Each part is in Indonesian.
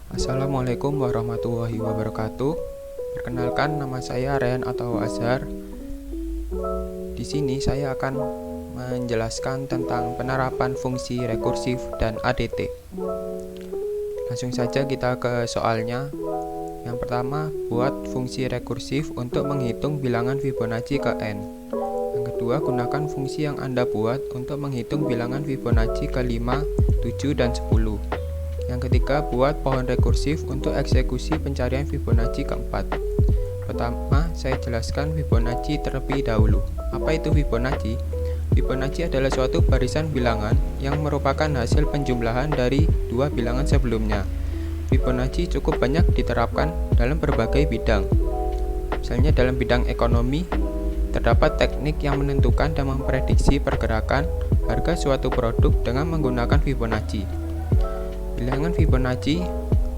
Assalamualaikum warahmatullahi wabarakatuh. Perkenalkan, nama saya Rehan atau Azhar. Di sini saya akan menjelaskan tentang penerapan fungsi rekursif dan ADT. Langsung saja kita ke soalnya. Yang pertama, buat fungsi rekursif untuk menghitung bilangan Fibonacci ke n. Yang kedua, gunakan fungsi yang Anda buat untuk menghitung bilangan Fibonacci ke 5, 7, dan 10. Yang ketiga, buat pohon rekursif untuk eksekusi pencarian Fibonacci keempat. Pertama, saya jelaskan Fibonacci terlebih dahulu. Apa itu Fibonacci? Fibonacci adalah suatu barisan bilangan yang merupakan hasil penjumlahan dari dua bilangan sebelumnya. Fibonacci cukup banyak diterapkan dalam berbagai bidang. Misalnya dalam bidang ekonomi, terdapat teknik yang menentukan dan memprediksi pergerakan harga suatu produk dengan menggunakan Fibonacci. Bilangan Fibonacci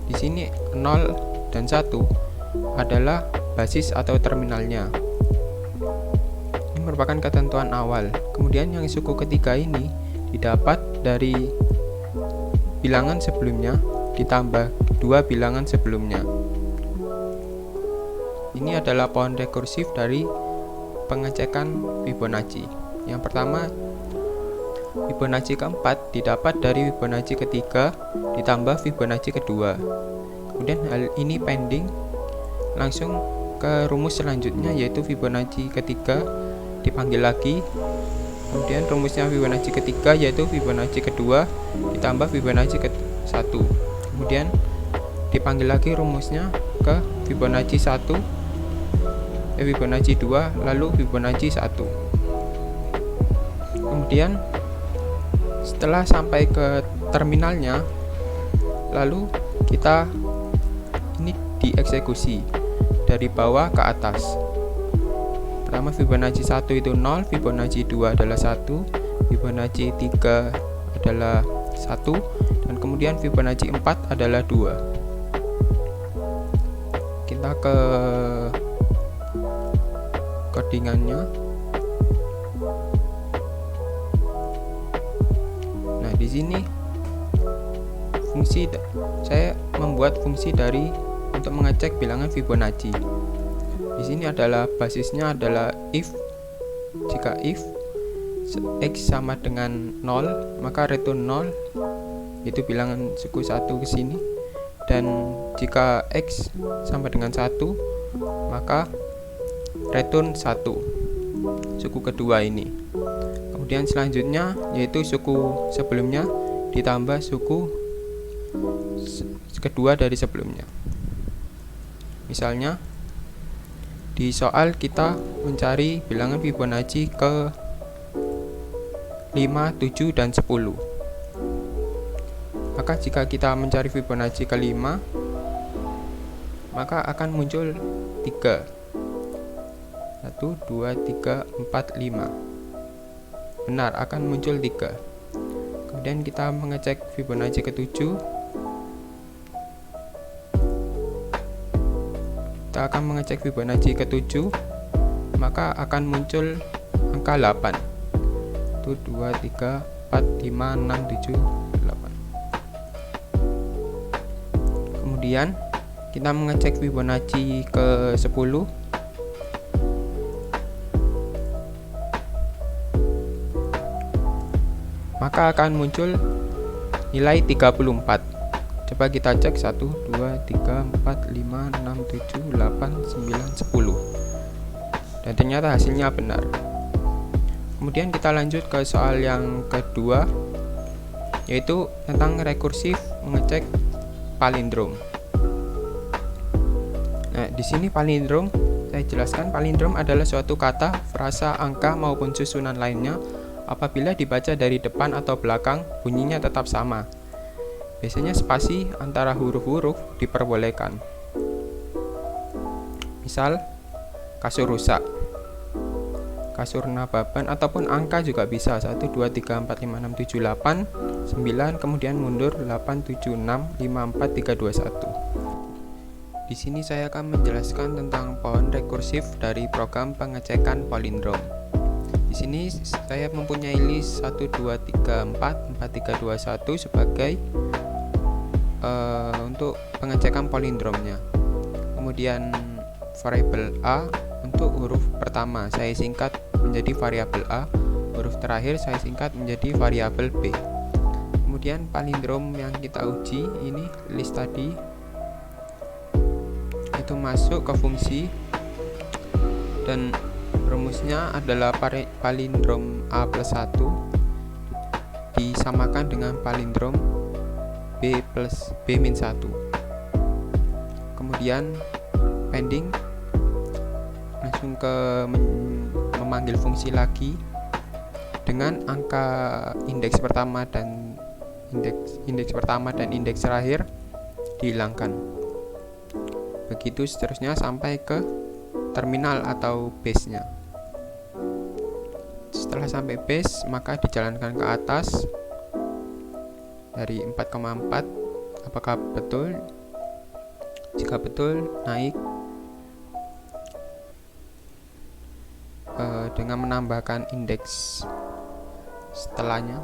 di sini 0 dan 1 adalah basis atau terminalnya. Ini merupakan ketentuan awal. Kemudian yang suku ketiga ini didapat dari bilangan sebelumnya ditambah dua bilangan sebelumnya. Ini adalah pohon rekursif dari pengecekan Fibonacci. Yang pertama, Fibonacci keempat didapat dari Fibonacci ketiga ditambah Fibonacci kedua. Kemudian hal ini pending, langsung ke rumus selanjutnya, yaitu Fibonacci ketiga dipanggil lagi. Kemudian rumusnya Fibonacci ketiga yaitu Fibonacci kedua ditambah Fibonacci ke 1. Kemudian dipanggil lagi rumusnya ke Fibonacci 1, Fibonacci 2, lalu Fibonacci 1. Kemudian setelah sampai ke terminalnya, lalu kita ini dieksekusi dari bawah ke atas. Pertama, Fibonacci 1 itu 0, Fibonacci 2 adalah 1, Fibonacci 3 adalah 1, dan kemudian Fibonacci 4 adalah 2. Kita ke codingannya. Di sini saya membuat fungsi dari untuk mengecek bilangan Fibonacci. Di sini adalah basisnya adalah if. Jika if x sama dengan 0, maka return 0, itu bilangan suku 1 ke sini. Dan jika x sama dengan 1, maka return 1, suku kedua ini. Kemudian selanjutnya yaitu suku sebelumnya ditambah suku kedua dari sebelumnya. Misalnya di soal kita mencari bilangan Fibonacci ke 5, 7, dan 10. Maka jika kita mencari Fibonacci ke 5, maka akan muncul 3. 1, 2, 3, 4, 5. Benar, akan muncul 3. Kemudian kita mengecek Fibonacci ke-7. Kita akan mengecek Fibonacci ke-7, maka akan muncul angka 8. 1, 2, 3, 4, 5, 6, 7, 8. Kemudian kita mengecek Fibonacci ke-10. Maka akan muncul nilai 34. Coba kita cek 1, 2, 3, 4, 5, 6, 7, 8, 9, 10. Dan ternyata hasilnya benar. Kemudian kita lanjut ke soal yang kedua, yaitu tentang rekursif mengecek palindrom. Nah, di sini palindrom saya jelaskan, palindrom adalah suatu kata, frasa, angka maupun susunan lainnya. Apabila dibaca dari depan atau belakang, bunyinya tetap sama. Biasanya spasi antara huruf-huruf diperbolehkan. Misal, kasur rusak, kasur nababan, ataupun angka juga bisa. 1, 2, 3, 4, 5, 6, 7, 8, 9, kemudian mundur 8, 7, 6, 5, 4, 3, 2, 1. Di sini saya akan menjelaskan tentang pohon rekursif dari program pengecekan palindrom. Di sini saya mempunyai list 1, 2, 3, 4, 4, 3, 2, 1 sebagai untuk pengecekan palindromnya. Kemudian variabel A untuk huruf pertama saya singkat menjadi variabel A, huruf terakhir saya singkat menjadi variabel B. Kemudian palindrom yang kita uji ini list tadi itu masuk ke fungsi dan rumusnya adalah palindrom A plus 1 disamakan dengan palindrom B plus B min 1. Kemudian pending langsung ke memanggil fungsi lagi dengan angka indeks pertama dan indeks pertama dan indeks terakhir dihilangkan. Begitu seterusnya sampai ke terminal atau base-nya. Setelah sampai base, maka dijalankan ke atas dari 4,4 apakah betul. Jika betul, naik dengan menambahkan indeks setelahnya.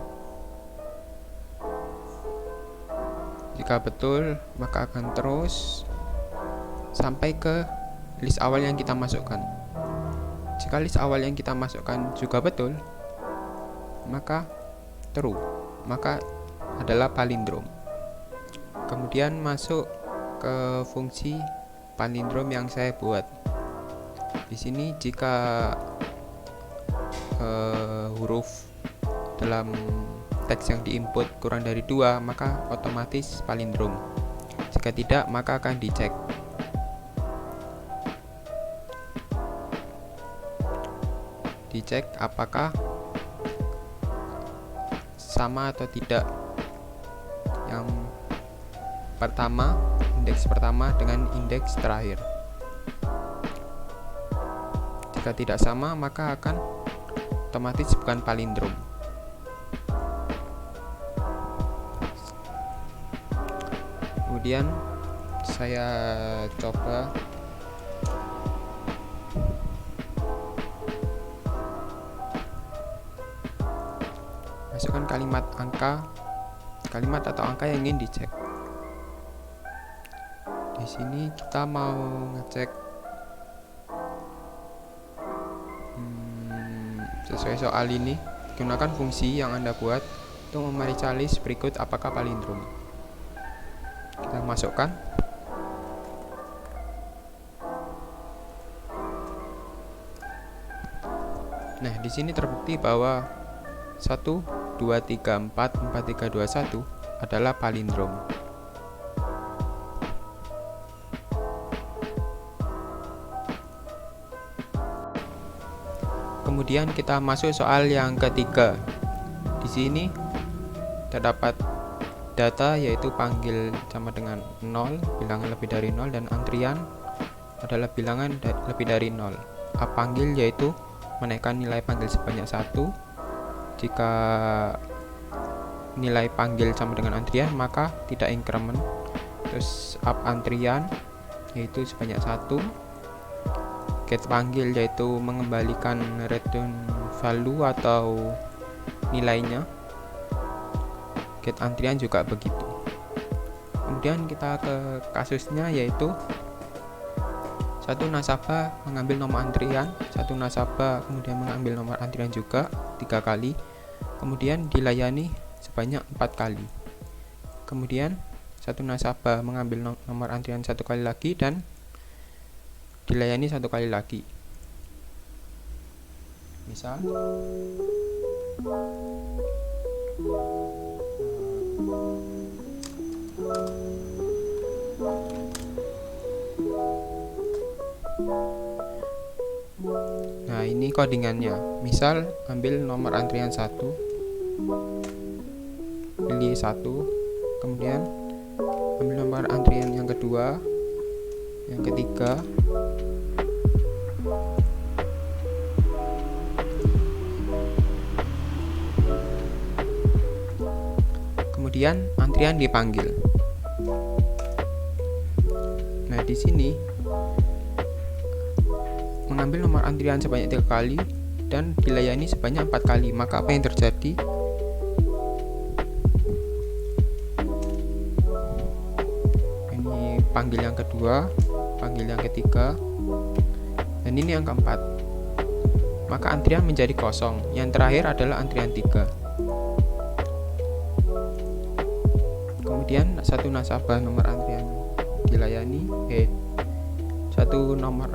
Jika betul, maka akan terus sampai ke list awal yang kita masukkan. Jika list awal yang kita masukkan juga betul, maka true, maka adalah palindrom. Kemudian masuk ke fungsi palindrom yang saya buat. Di sini jika huruf dalam teks yang diinput kurang dari 2, maka otomatis palindrom. Jika tidak, maka akan dicek. Dicek apakah sama atau tidak yang pertama, indeks pertama dengan indeks terakhir. Jika tidak sama, maka akan otomatis bukan palindrom. Kemudian saya coba masukkan kalimat atau angka yang ingin dicek. Di sini kita mau ngecek sesuai soal ini, gunakan fungsi yang Anda buat untuk memeriksa list berikut apakah palindrom. Kita masukkan. Nah, di sini terbukti bahwa 1, 2, 3, 4, 4, 3, 2, 1 adalah palindrom. Kemudian kita masuk soal yang ketiga. Di sini terdapat data yaitu panggil sama dengan 0, bilangan lebih dari 0, dan antrian adalah bilangan lebih dari 0. Panggil yaitu menaikkan nilai panggil sebanyak 1. Jika nilai panggil sama dengan antrian, maka tidak increment. Terus up antrian yaitu sebanyak 1. Get panggil yaitu mengembalikan return value atau nilainya. Get antrian juga begitu. Kemudian kita ke kasusnya yaitu satu nasabah mengambil nomor antrian, satu nasabah kemudian mengambil nomor antrian juga 3 kali, kemudian dilayani sebanyak 4 kali. Kemudian satu nasabah mengambil nomor antrian 1 kali lagi dan dilayani 1 kali lagi. Misal nah, ini codingannya. Misal ambil nomor antrian 1, pilih 1, kemudian ambil nomor antrian yang kedua, yang ketiga, kemudian antrian dipanggil. Nah, di sini mengambil nomor antrian sebanyak 3 kali dan dilayani sebanyak 4 kali, maka apa yang terjadi? panggil yang kedua, panggil yang ketiga, dan ini yang keempat. Maka antrian menjadi kosong. Yang terakhir adalah antrian 3. Kemudian satu nasabah nomor antrian dilayani, satu nomor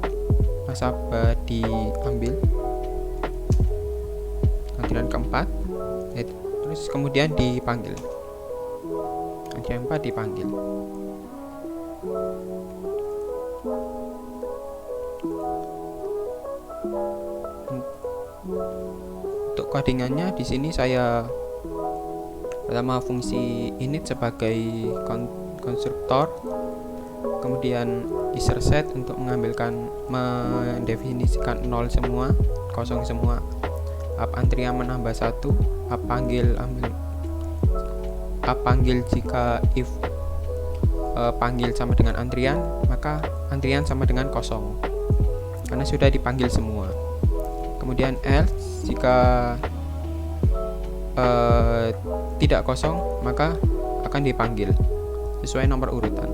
nasabah diambil, antrian keempat, terus kemudian dipanggil, antrian 4 dipanggil. Untuk codingannya di sini saya pertama fungsi init sebagai konstruktor, kemudian iserset untuk mendefinisikan 0 semua, kosong semua. Up antrian menambah 1, up panggil jika if panggil sama dengan antrian, maka antrian sama dengan kosong karena sudah dipanggil semua. Kemudian else jika tidak kosong, maka akan dipanggil sesuai nomor urutan.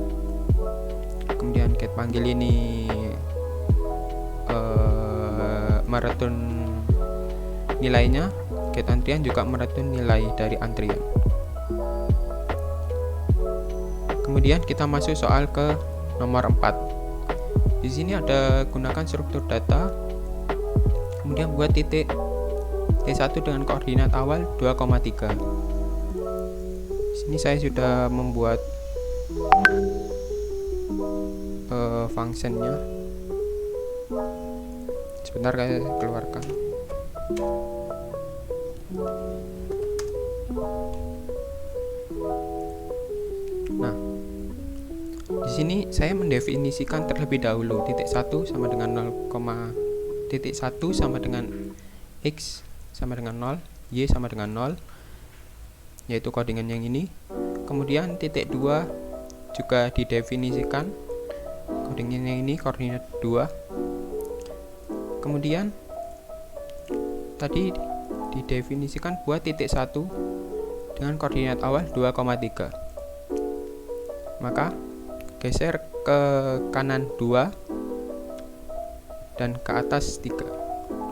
Kemudian get panggil ini meretun nilainya, get antrian juga meretun nilai dari antrian. Kemudian kita masuk soal ke nomor 4. Di sini ada gunakan struktur data, kemudian buat titik T1 dengan koordinat awal 2,3. Sini saya sudah membuat functionnya. Sebentar saya keluarkan. Nah, di sini saya mendefinisikan terlebih dahulu titik 1 sama dengan 0, titik 1 sama dengan x sama dengan 0, y sama dengan 0, yaitu codingan yang ini. Kemudian titik 2 juga didefinisikan, codingan yang ini koordinat 2. Kemudian tadi didefinisikan buat titik 1 dengan koordinat awal 2,3. Maka geser ke kanan 2 dan ke atas 3,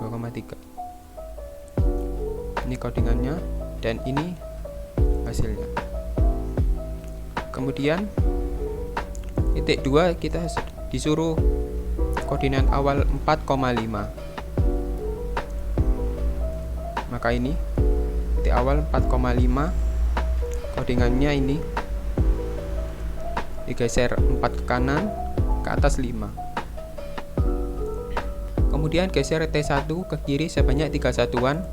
2,3. Ini codingannya dan ini hasilnya. Kemudian titik 2 kita disuruh koordinat awal 4,5. Maka ini titik awal 4,5, codingannya ini digeser 4 ke kanan, ke atas 5. Kemudian geser T1 ke kiri sebanyak 3 satuan,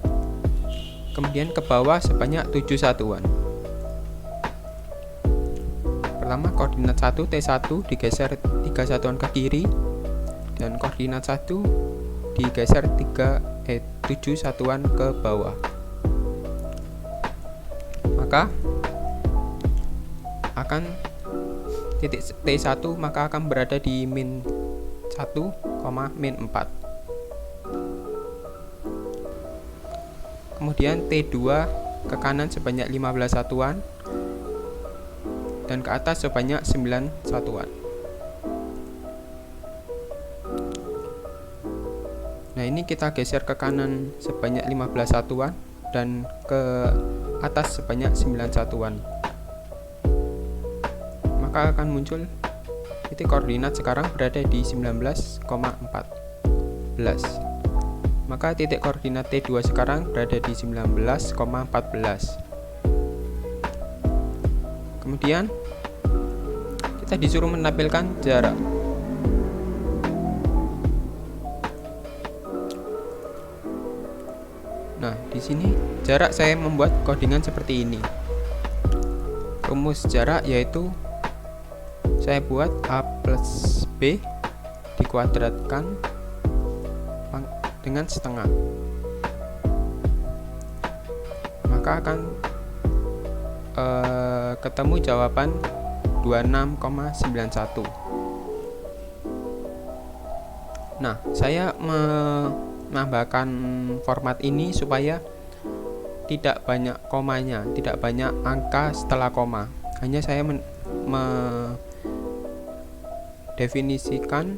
kemudian ke bawah sebanyak 7 satuan. Pertama koordinat 1 T1 digeser 3 satuan ke kiri, dan koordinat 1 digeser 7 satuan ke bawah. Maka akan titik T1 maka akan berada di min 1, min 4. Kemudian T2 ke kanan sebanyak 15 satuan dan ke atas sebanyak 9 satuan. Nah, ini kita geser ke kanan sebanyak 15 satuan dan ke atas sebanyak 9 satuan. Maka akan muncul titik koordinat sekarang berada di 19,14. Maka titik koordinat T2 sekarang berada di 19,14. Kemudian kita disuruh menampilkan jarak. Nah, di sini jarak saya membuat codingan seperti ini. Rumus jarak yaitu saya buat A plus B dikuadratkan dengan setengah, maka akan ketemu jawaban 26,91. Nah, saya menambahkan format ini supaya tidak banyak komanya, tidak banyak angka setelah koma. Hanya saya definisikan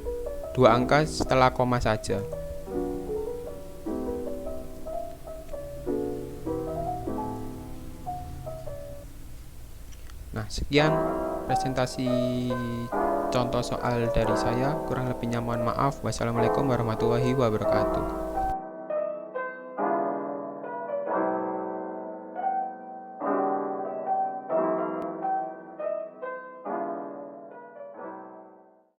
dua angka setelah koma saja. Nah, sekian presentasi contoh soal dari saya. Kurang lebihnya mohon maaf. Wassalamualaikum warahmatullahi wabarakatuh.